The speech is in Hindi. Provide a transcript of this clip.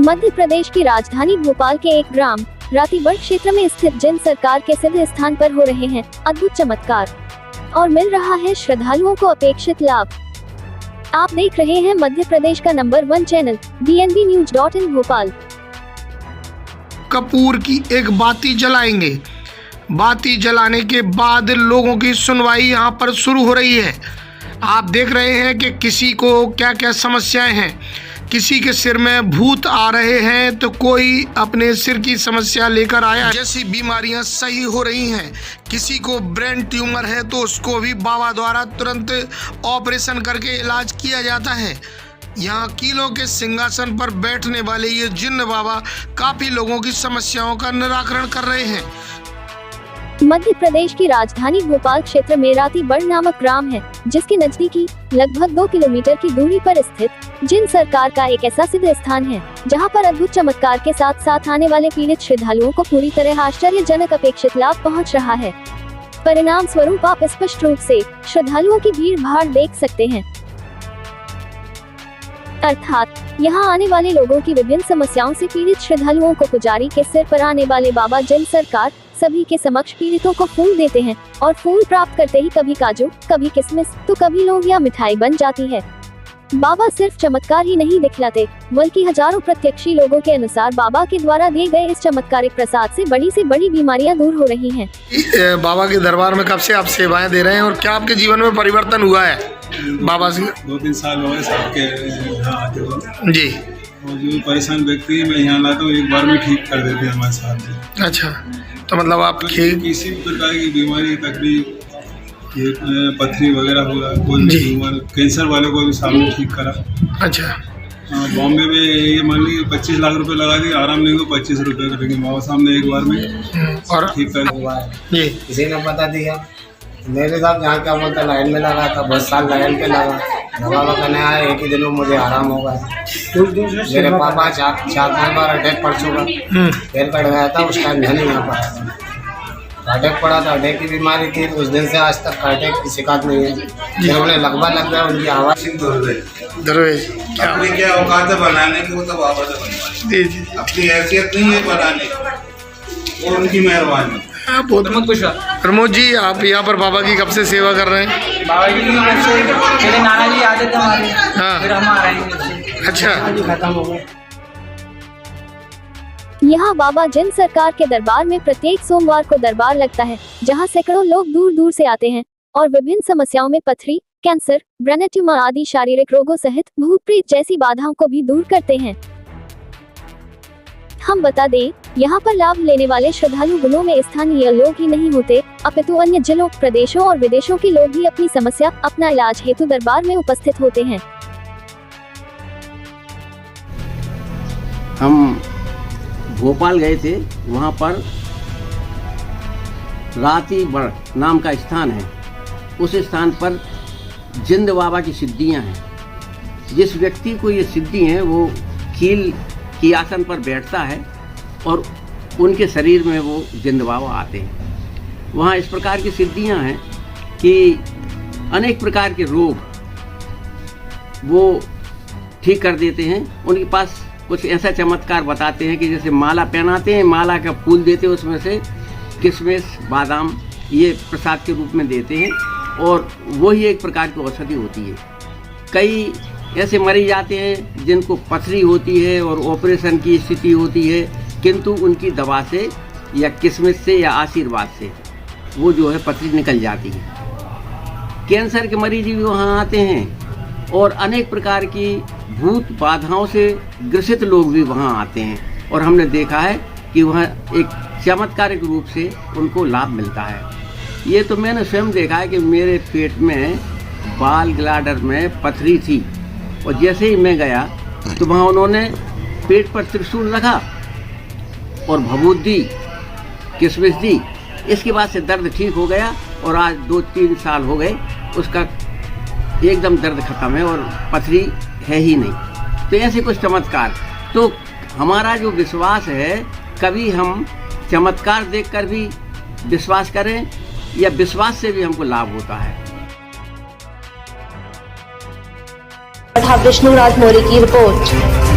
मध्य प्रदेश की राजधानी भोपाल के एक ग्राम रातीबड़ क्षेत्र में स्थित जिन सरकार के सिद्ध स्थान पर हो रहे हैं अद्भुत चमत्कार और मिल रहा है श्रद्धालुओं को अपेक्षित लाभ। आप देख रहे हैं मध्य प्रदेश का number 1 channel dnbnews.in Bhopal. Kapoor की एक बाती जलाएंगे। बाती जलाने के बाद लोगों की सुनवाई यहाँ पर शुरू हो रही है। आप देख रहे हैं कि किसी को क्या क्या समस्याएं हैं। किसी के सिर में भूत आ रहे हैं तो कोई अपने सिर की समस्या लेकर आया, जैसी बीमारियां सही हो रही हैं। किसी को ब्रेन ट्यूमर है तो उसको भी बाबा द्वारा तुरंत ऑपरेशन करके इलाज किया जाता है। यहाँ कीलों के सिंहासन पर बैठने वाले ये जिन्न बाबा काफी लोगों की समस्याओं का निराकरण कर रहे हैं। मध्य प्रदेश की राजधानी भोपाल क्षेत्र में रातीबड़ नामक ग्राम है, जिसके नजदीकी लगभग 2 किलोमीटर की दूरी पर स्थित जिन सरकार का एक ऐसा सिद्ध स्थान है, जहां पर अद्भुत चमत्कार के साथ साथ आने वाले पीड़ित श्रद्धालुओं को पूरी तरह आश्चर्यजनक अपेक्षित लाभ पहुंच रहा है। परिणाम स्वरूप आप स्पष्ट रूप से श्रद्धालुओं की भीड़ भाड़ देख सकते हैं, अर्थात यहाँ आने वाले लोगों की विभिन्न समस्याओं से पीड़ित श्रद्धालुओं को पुजारी के सिर पर आने वाले बाबा जिन सरकार सभी के समक्ष पीड़ितों को फूल देते हैं और फूल प्राप्त करते ही कभी काजू, कभी किशमिश तो कभी लौंग या मिठाई बन जाती है। बाबा सिर्फ चमत्कार ही नहीं दिखलाते, बल्कि हजारों प्रत्यक्षी लोगों के अनुसार बाबा के द्वारा दिए गए इस चमत्कारिक प्रसाद से बड़ी बीमारियां दूर हो रही हैं। बाबा के दरबार में कब से आप सेवाएं दे रहे हैं और क्या आपके जीवन में परिवर्तन हुआ है बाबा से? 2-3 साल हो गए सबके यहाँ आते हुए जी। और जो परेशान व्यक्ति मैं यहाँ लाता हूँ एक बार में ठीक कर देते हैं हमारे साथ। अच्छा, तो मतलब आप किसी प्रकार की बीमारी तकलीफ ये पथरी वगैरह होगा, कोई ट्यूमर कैंसर वाले को भी सामने ठीक करा। अच्छा, बॉम्बे में ये मान लीजिए 25 लाख रुपए लगा दिए, आराम नहीं हुआ 25 रुपए का, लेकिन बाबा सामने एक बार में और ठीक कर जी। किसी ने बता दिया मेरे साथ यहाँ क्या बोलता लाइन में लगा था, 10 साल लाइन पे लगा, दवा करने आया, एक ही दिन में मुझे आराम हो गया। मेरे पापा 4-5 बार अटैक पड़ चुका, पैर कट गया था, उस टाइम नहीं यहाँ पर अटैक पड़ा था। अटैक की बीमारी थी, उस दिन से आज तक अटैक की शिकायत नहीं है। फिर उन्हें लगभग लग गया, उनकी आवाज़ दरवेज अपनी क्या औकात है बनाने की, वो तो बाबा से बनवाई, अपनी हैसियत नहीं है बनाने की, वो उनकी मेहरबानी। बहुत खुश प्रमोद जी, आप यहाँ पर बाबा की कब से सेवा कर रहे हैं? बाबा जी मेरे नाना जी आते थे हमारे, फिर हम आ रहे हैं। अच्छा, खत्म हो गए। यहाँ बाबा जिन सरकार के दरबार में प्रत्येक सोमवार को दरबार लगता है, जहाँ सैकड़ों लोग दूर दूर से आते हैं और विभिन्न समस्याओं में पथरी, कैंसर, ब्रेन ट्यूमर आदि शारीरिक रोगों सहित भूत प्रेत जैसी बाधाओं को भी दूर करते हैं। हम बता दें, यहाँ पर लाभ लेने वाले श्रद्धालु गुणों में स्थानीय लोग ही नहीं होते, अपितु अन्य जिलों, प्रदेशों और विदेशों के लोग भी अपनी समस्या, अपना इलाज हेतु दरबार में उपस्थित होते हैं। हम भोपाल गए थे, वहाँ पर रातीबड़ नाम का स्थान है। उस स्थान पर जिंद बाबा की सिद्धियाँ हैं। जिस व्यक्ति को ये सिद्धि है वो कील की आसन पर बैठता है और उनके शरीर में वो जिंद बाबा आते हैं। वहाँ इस प्रकार की सिद्धियाँ हैं कि अनेक प्रकार के रोग वो ठीक कर देते हैं। उनके पास कुछ ऐसा चमत्कार बताते हैं कि जैसे माला पहनाते हैं, माला का फूल देते हैं, उसमें से किशमिश, बादाम ये प्रसाद के रूप में देते हैं और वही एक प्रकार की औषधि होती है। कई ऐसे मरीज आते हैं जिनको पथरी होती है और ऑपरेशन की स्थिति होती है, किंतु उनकी दवा से या किस्मत से या आशीर्वाद से वो जो है पथरी निकल जाती है। कैंसर के मरीज भी वहाँ आते हैं और अनेक प्रकार की भूत बाधाओं से ग्रसित लोग भी वहाँ आते हैं और हमने देखा है कि वहाँ एक चमत्कारिक रूप से उनको लाभ मिलता है। ये तो मैंने स्वयं देखा है कि मेरे पेट में बाल ग्लैडर में पथरी थी और जैसे ही मैं गया तो वहाँ उन्होंने पेट पर त्रिशूल रखा और भभूत दी, किशमिश दी। इसके बाद से दर्द ठीक हो गया और आज 2-3 साल हो गए, उसका एकदम दर्द खत्म है और पथरी है ही नहीं। तो ऐसे कुछ चमत्कार, तो हमारा जो विश्वास है, कभी हम चमत्कार देखकर भी विश्वास करें या विश्वास से भी हमको लाभ होता है। विष्णु राज मौर्य की रिपोर्ट।